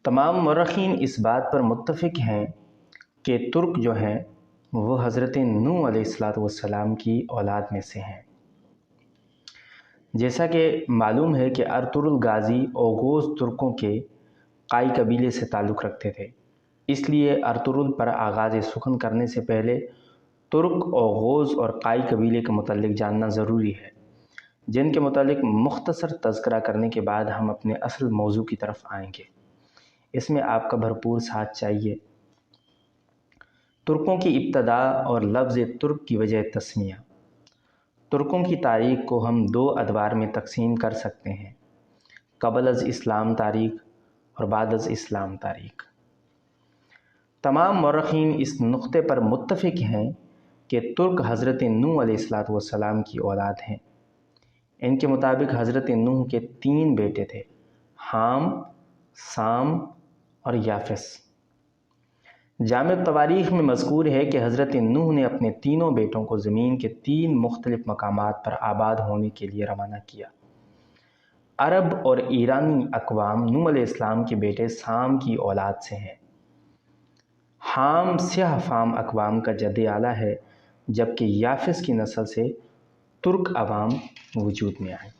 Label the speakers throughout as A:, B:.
A: تمام مورخین اس بات پر متفق ہیں کہ ترک جو ہیں وہ حضرت نوح علیہ السلام کی اولاد میں سے ہیں۔ جیسا کہ معلوم ہے کہ ارطغرل غازی اوغوز ترکوں کے قائی قبیلے سے تعلق رکھتے تھے، اس لیے ارطغرل پر آغاز سخن کرنے سے پہلے ترک، اوغوز اور قائی قبیلے کے متعلق جاننا ضروری ہے، جن کے متعلق مختصر تذکرہ کرنے کے بعد ہم اپنے اصل موضوع کی طرف آئیں گے۔ اس میں آپ کا بھرپور ساتھ چاہیے۔ ترکوں کی ابتدا اور لفظ ترک کی وجہ تسمیہ۔ ترکوں کی تاریخ کو ہم دو ادوار میں تقسیم کر سکتے ہیں: قبل از اسلام تاریخ اور بعد از اسلام تاریخ۔ تمام مورخین اس نقطے پر متفق ہیں کہ ترک حضرت نوح علیہ السلام کی اولاد ہیں۔ ان کے مطابق حضرت نوح کے 3 بیٹے تھے: حام، سام اور یافس۔ جامع تواریخ میں مذکور ہے کہ حضرت نوح نے اپنے تینوں بیٹوں کو زمین کے 3 مختلف مقامات پر آباد ہونے کے لیے روانہ کیا۔ عرب اور ایرانی اقوام نوح علیہ السلام کے بیٹے سام کی اولاد سے ہیں۔ حام سیاہ فام اقوام کا جد اعلیٰ ہے، جبکہ یافس کی نسل سے ترک عوام وجود میں آئے۔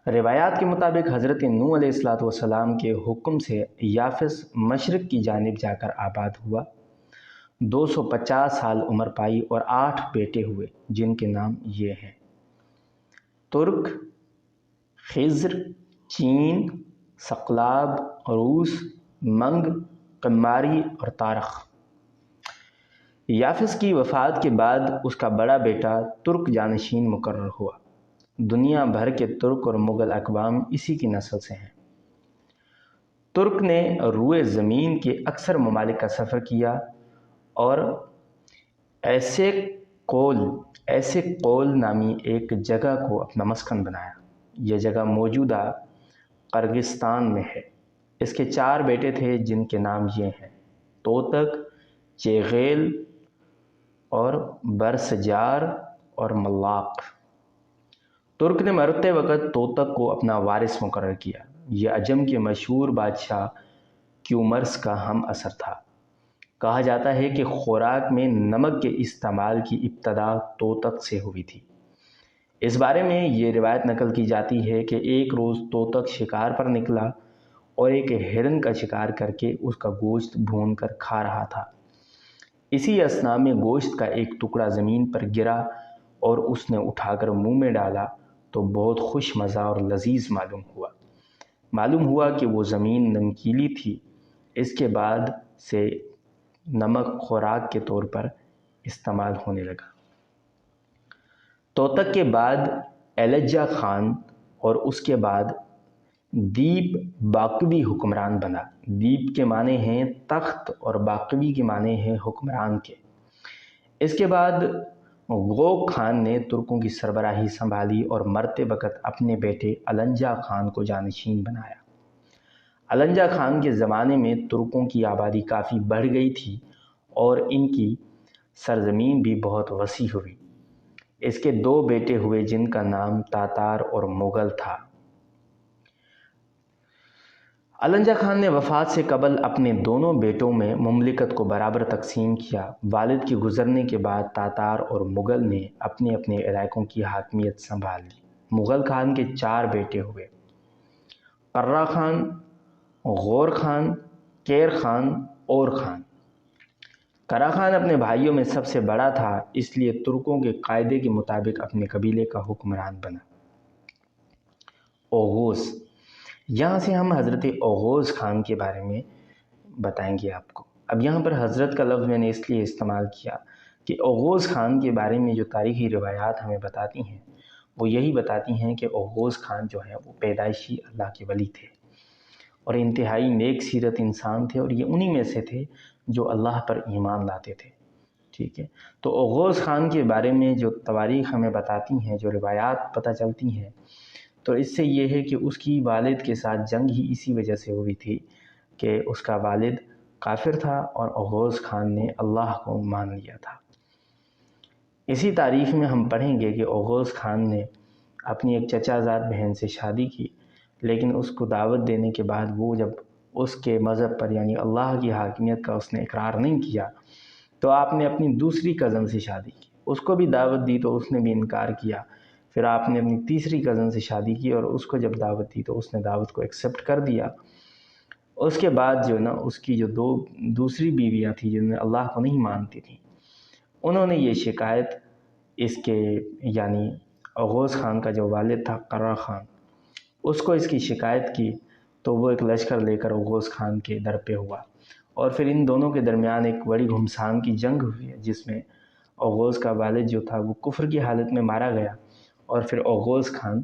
A: روایات کے مطابق حضرت نوح علیہ السلام کے حکم سے یافس مشرق کی جانب جا کر آباد ہوا، 250 سال عمر پائی اور 8 بیٹے ہوئے، جن کے نام یہ ہیں: ترک، خضر، چین، سقلاب، روس، منگ، قماری اور تارخ۔ یافس کی وفات کے بعد اس کا بڑا بیٹا ترک جانشین مقرر ہوا۔ دنیا بھر کے ترک اور مغل اقوام اسی کی نسل سے ہیں۔ ترک نے روئے زمین کے اکثر ممالک کا سفر کیا اور ایسے قول نامی ایک جگہ کو اپنا مسکن بنایا۔ یہ جگہ موجودہ قرغستان میں ہے۔ اس کے 4 بیٹے تھے، جن کے نام یہ ہیں: توتک، چیغیل اور برسجار اور ملاق۔ ترک نے مرتے وقت توتک کو اپنا وارث مقرر کیا۔ یہ عجم کے مشہور بادشاہ کیومرث کا ہم اثر تھا۔ کہا جاتا ہے کہ خوراک میں نمک کے استعمال کی ابتدا توتک سے ہوئی تھی۔ اس بارے میں یہ روایت نقل کی جاتی ہے کہ ایک روز توتک شکار پر نکلا اور ایک ہرن کا شکار کر کے اس کا گوشت بھون کر کھا رہا تھا۔ اسی اثناء میں گوشت کا ایک ٹکڑا زمین پر گرا اور اس نے اٹھا کر منہ میں ڈالا تو بہت خوش مزہ اور لذیذ معلوم ہوا کہ وہ زمین نمکیلی تھی۔ اس کے بعد سے نمک خوراک کے طور پر استعمال ہونے لگا۔ توتک کے بعد ایلجا خان اور اس کے بعد دیپ باقوی حکمران بنا۔ دیپ کے معنی ہیں تخت اور باقوی کے معنی ہیں حکمران کے۔ اس کے بعد غوق خان نے ترکوں کی سربراہی سنبھالی اور مرتے وقت اپنے بیٹے النجا خان کو جانشین بنایا۔ النجا خان کے زمانے میں ترکوں کی آبادی کافی بڑھ گئی تھی اور ان کی سرزمین بھی بہت وسیع ہوئی۔ اس کے 2 بیٹے ہوئے، جن کا نام تاتار اور مغل تھا۔ النجا خان نے وفات سے قبل اپنے دونوں بیٹوں میں مملکت کو برابر تقسیم کیا۔ والد کے گزرنے کے بعد تاتار اور مغل نے اپنے اپنے علاقوں کی حاکمیت سنبھال لی۔ مغل خان کے 4 بیٹے ہوئے: قرہ خان، غور خان، کیر خان اور خان۔ قرہ خان اپنے بھائیوں میں سب سے بڑا تھا، اس لیے ترکوں کے قاعدے کے مطابق اپنے قبیلے کا حکمران بنا۔ اوغوز، یہاں سے ہم حضرت اوغوز خان کے بارے میں بتائیں گے آپ کو۔ اب یہاں پر حضرت کا لفظ میں نے اس لیے استعمال کیا کہ اوغوز خان کے بارے میں جو تاریخی روایات ہمیں بتاتی ہیں وہ یہی بتاتی ہیں کہ اوغوز خان جو ہے وہ پیدائشی اللہ کے ولی تھے اور انتہائی نیک سیرت انسان تھے، اور یہ انہی میں سے تھے جو اللہ پر ایمان لاتے تھے۔ ٹھیک ہے، تو اوغوز خان کے بارے میں جو تواریخ ہمیں بتاتی ہیں، جو روایات پتہ چلتی ہیں، تو اس سے یہ ہے کہ اس کی والد کے ساتھ جنگ ہی اسی وجہ سے ہوئی تھی کہ اس کا والد کافر تھا اور اوغوز خان نے اللہ کو مان لیا تھا۔ اسی تاریخ میں ہم پڑھیں گے کہ اوغوز خان نے اپنی ایک چچا زاد بہن سے شادی کی، لیکن اس کو دعوت دینے کے بعد وہ جب اس کے مذہب پر یعنی اللہ کی حاکمیت کا اس نے اقرار نہیں کیا تو آپ نے اپنی دوسری کزن سے شادی کی، اس کو بھی دعوت دی تو اس نے بھی انکار کیا، پھر آپ نے اپنی تیسری کزن سے شادی کی اور اس کو جب دعوت دی تو اس نے دعوت کو ایکسیپٹ کر دیا۔ اس کے بعد جو نا اس کی جو دوسری بیویاں تھیں جن میں اللہ کو نہیں مانتی تھیں، انہوں نے یہ شکایت اس کے یعنی اوغوز خان کا جو والد تھا قرہ خان، اس کو اس کی شکایت کی تو وہ ایک لشکر لے کر اوغوز خان کے در پہ ہوا، اور پھر ان دونوں کے درمیان ایک بڑی گھمسان کی جنگ ہوئی ہے جس میں اوغوز کا والد جو تھا وہ کفر کی حالت میں مارا گیا اور پھر اوغوز خان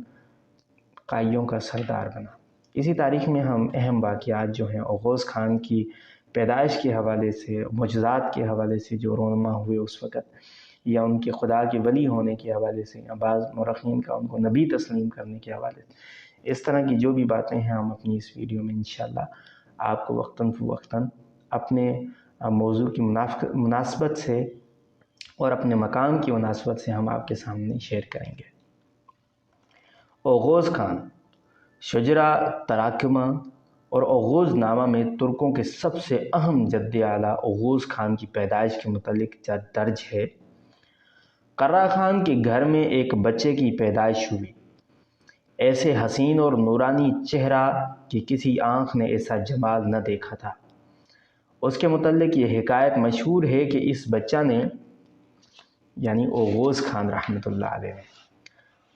A: قائیوں کا سردار بنا۔ اسی تاریخ میں ہم اہم واقعات جو ہیں اوغوز خان کی پیدائش کے حوالے سے، معجزات کے حوالے سے جو رونما ہوئے اس وقت، یا ان کے خدا کے ولی ہونے کے حوالے سے، یا بعض مورخین کا ان کو نبی تسلیم کرنے کے حوالے سے، اس طرح کی جو بھی باتیں ہیں ہم اپنی اس ویڈیو میں انشاءاللہ آپ کو وقتاً فوقتاً اپنے موضوع کی مناسبت سے اور اپنے مقام کی مناسبت سے ہم آپ کے سامنے شیئر کریں گے۔ اوغوز خان شجرہ تراکمہ اور اوغوز نامہ میں ترکوں کے سب سے اہم جد اعلیٰ اوغوز خان کی پیدائش کے متعلق درج ہے۔ قرہ خان کے گھر میں ایک بچے کی پیدائش ہوئی، ایسے حسین اور نورانی چہرہ کہ کسی آنکھ نے ایسا جمال نہ دیکھا تھا۔ اس کے متعلق یہ حکایت مشہور ہے کہ اس بچہ نے یعنی اوغوز خان رحمۃ اللہ علیہ نے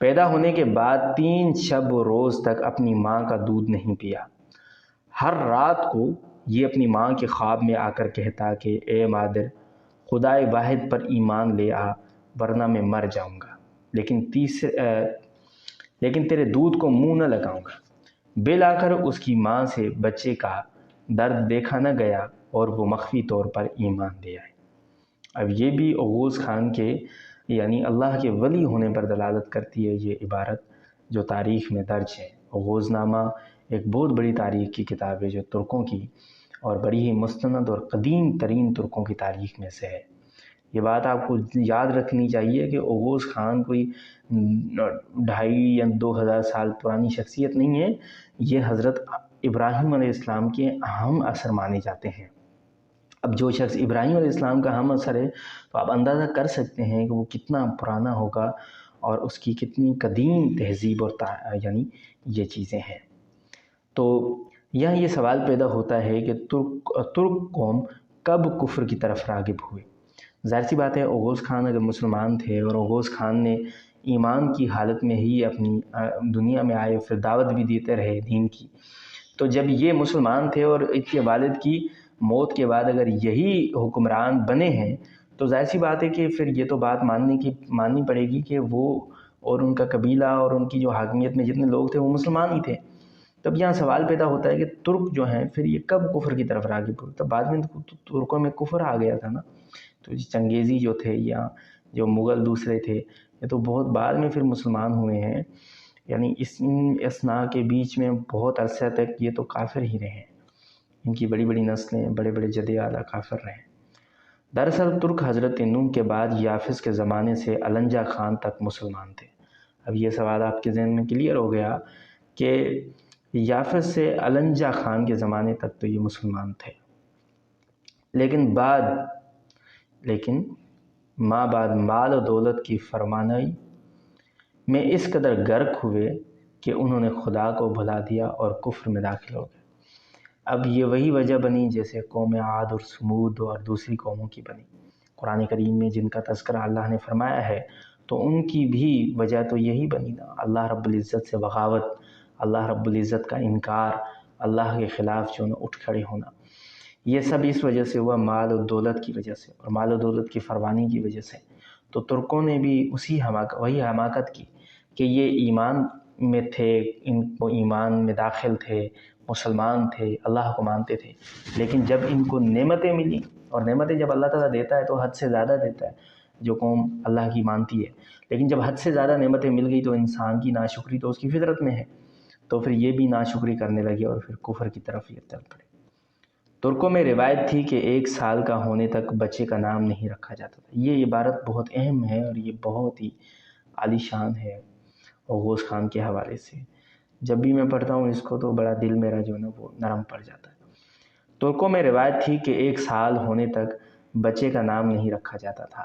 A: پیدا ہونے کے بعد 3 شب و روز تک اپنی ماں کا دودھ نہیں پیا۔ ہر رات کو یہ اپنی ماں کے خواب میں آ کر کہتا کہ اے مادر، خدائے واحد پر ایمان لے آ ورنہ میں مر جاؤں گا، لیکن تیرے دودھ کو منہ نہ لگاؤں گا۔ بالآخر اس کی ماں سے بچے کا درد دیکھا نہ گیا اور وہ مخفی طور پر ایمان لے آئے۔ اب یہ بھی اوغوز خان کے یعنی اللہ کے ولی ہونے پر دلالت کرتی ہے یہ عبارت جو تاریخ میں درج ہے۔ اوغوز نامہ ایک بہت بڑی تاریخ کی کتاب ہے جو ترکوں کی اور بڑی ہی مستند اور قدیم ترین ترکوں کی تاریخ میں سے ہے۔ یہ بات آپ کو یاد رکھنی چاہیے کہ اوغوز خان کوئی 2.5 یا 2000 سال پرانی شخصیت نہیں ہے، یہ حضرت ابراہیم علیہ السلام کے اہم اثر مانے جاتے ہیں۔ اب جو شخص ابراہیم علیہ السلام کا اہم اثر ہے تو آپ اندازہ کر سکتے ہیں کہ وہ کتنا پرانا ہوگا اور اس کی کتنی قدیم تہذیب اور یعنی یہ چیزیں ہیں۔ تو یہاں یہ سوال پیدا ہوتا ہے کہ ترک قوم کب کفر کی طرف راغب ہوئے؟ ظاہر سی بات ہے اوغوز خان اگر مسلمان تھے اور اوغوز خان نے ایمان کی حالت میں ہی اپنی دنیا میں آئے، پھر دعوت بھی دیتے رہے دین کی، تو جب یہ مسلمان تھے اور ان کے والد کی موت کے بعد اگر یہی حکمران بنے ہیں تو ظاہر سی بات ہے کہ پھر یہ تو بات ماننی پڑے گی کہ وہ اور ان کا قبیلہ اور ان کی جو حاکمیت میں جتنے لوگ تھے وہ مسلمان ہی تھے۔ تب یہاں سوال پیدا ہوتا ہے کہ ترک جو ہیں پھر یہ کب کفر کی طرف راغب ہوئے؟ تب بعد میں ترکوں میں کفر آ گیا تھا نا، تو چنگیزی جو تھے یا جو مغل دوسرے تھے یہ تو بہت بعد میں پھر مسلمان ہوئے ہیں، یعنی اس اثناء کے بیچ میں بہت عرصہ تک یہ تو کافر ہی رہے ہیں، ان کی بڑی بڑی نسلیں بڑے بڑے جد اعلیٰ کافر رہے ہیں۔ دراصل ترک حضرت نوح کے بعد یافس کے زمانے سے النجا خان تک مسلمان تھے۔ اب یہ سوال آپ کے ذہن میں کلیئر ہو گیا کہ یافس سے النجا خان کے زمانے تک تو یہ مسلمان تھے، لیکن بعد مال و دولت کی فرمانائی میں اس قدر غرق ہوئے کہ انہوں نے خدا کو بھلا دیا اور کفر میں داخل ہو گئے۔ اب یہ وہی وجہ بنی جیسے قوم عاد اور سمود اور دوسری قوموں کی بنی۔ قرآن کریم میں جن کا تذکرہ اللہ نے فرمایا ہے تو ان کی بھی وجہ تو یہی بنی نا، اللہ رب العزت سے بغاوت، اللہ رب العزت کا انکار، اللہ کے خلاف جو اٹھ کھڑے ہونا، یہ سب اس وجہ سے ہوا، مال و دولت کی وجہ سے اور مال و دولت کی فروانی کی وجہ سے۔ تو ترکوں نے بھی وہی حماقت کی کہ یہ ایمان میں تھے، ان کو ایمان میں داخل تھے، مسلمان تھے، اللہ کو مانتے تھے، لیکن جب ان کو نعمتیں ملی، اور نعمتیں جب اللہ تعالیٰ دیتا ہے تو حد سے زیادہ دیتا ہے، جو قوم اللہ کی مانتی ہے، لیکن جب حد سے زیادہ نعمتیں مل گئی تو انسان کی ناشکری تو اس کی فطرت میں ہے، تو پھر یہ بھی ناشکری کرنے لگے اور پھر کفر کی طرف یہ چل پڑے۔ ترکوں میں روایت تھی کہ 1 سال کا ہونے تک بچے کا نام نہیں رکھا جاتا تھا۔ یہ عبارت بہت اہم ہے اور یہ بہت ہی عالی شان ہے اوغوز خان کے حوالے سے۔ جب بھی میں پڑھتا ہوں اس کو تو بڑا دل میرا جو ہے نا وہ نرم پڑ جاتا ہے۔ ترکوں میں روایت تھی کہ 1 سال ہونے تک بچے کا نام نہیں رکھا جاتا تھا۔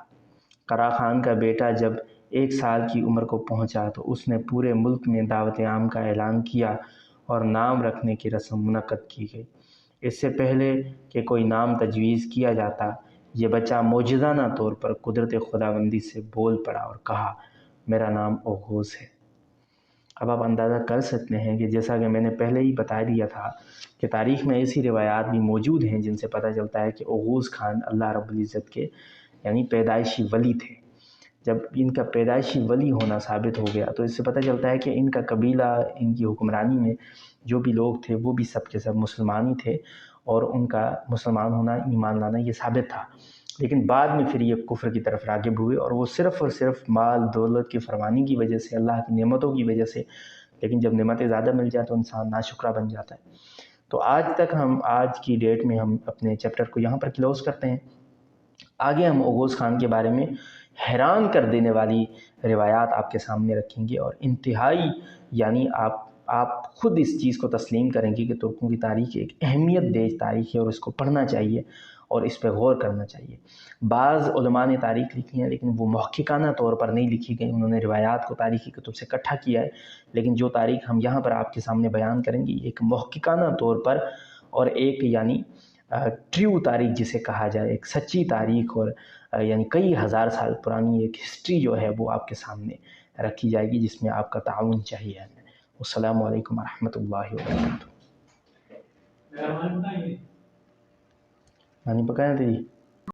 A: قرا خان کا بیٹا جب 1 سال کی عمر کو پہنچا تو اس نے پورے ملک میں دعوت عام کا اعلان کیا اور نام رکھنے کی رسم منعقد کی گئی۔ اس سے پہلے کہ کوئی نام تجویز کیا جاتا، یہ بچہ معجزانہ طور پر قدرت خداوندی سے بول پڑا اور کہا، میرا نام اوغوز ہے۔ اب آپ اندازہ کر سکتے ہیں کہ جیسا کہ میں نے پہلے ہی بتا دیا تھا کہ تاریخ میں ایسی روایات بھی موجود ہیں جن سے پتہ چلتا ہے کہ اوغوز خان اللہ رب العزت کے یعنی پیدائشی ولی تھے۔ جب ان کا پیدائشی ولی ہونا ثابت ہو گیا تو اس سے پتہ چلتا ہے کہ ان کا قبیلہ، ان کی حکمرانی میں جو بھی لوگ تھے وہ بھی سب کے سب مسلمان ہی تھے، اور ان کا مسلمان ہونا، ایمان لانا یہ ثابت تھا۔ لیکن بعد میں پھر یہ کفر کی طرف راغب ہوئے، اور وہ صرف اور صرف مال دولت کی فراوانی کی وجہ سے، اللہ کی نعمتوں کی وجہ سے۔ لیکن جب نعمتیں زیادہ مل جائیں تو انسان ناشکرہ بن جاتا ہے۔ تو آج کی ڈیٹ میں ہم اپنے چیپٹر کو یہاں پر کلوز کرتے ہیں۔ آگے ہم اوغوز خان کے بارے میں حیران کر دینے والی روایات آپ کے سامنے رکھیں گے، اور انتہائی یعنی آپ خود اس چیز کو تسلیم کریں گے کہ ترکوں کی تاریخ ایک اہمیت دیش تاریخ ہے، اور اس کو پڑھنا چاہیے اور اس پہ غور کرنا چاہیے۔ بعض علماء نے تاریخ لکھی ہے لیکن وہ محققانہ طور پر نہیں لکھی گئی، انہوں نے روایات کو تاریخی کتب سے اکٹھا کیا ہے، لیکن جو تاریخ ہم یہاں پر آپ کے سامنے بیان کریں گے ایک محققانہ طور پر، اور ایک یعنی ٹریو تاریخ جسے کہا جائے، ایک سچی تاریخ، اور یعنی کئی ہزار سال پرانی ایک ہسٹری جو ہے وہ آپ کے سامنے رکھی جائے گی، جس میں آپ کا تعاون چاہیے ہمیں۔ السلام علیکم ورحمۃ اللہ وبرکاتہ۔ پانی پکایا تھا جی؟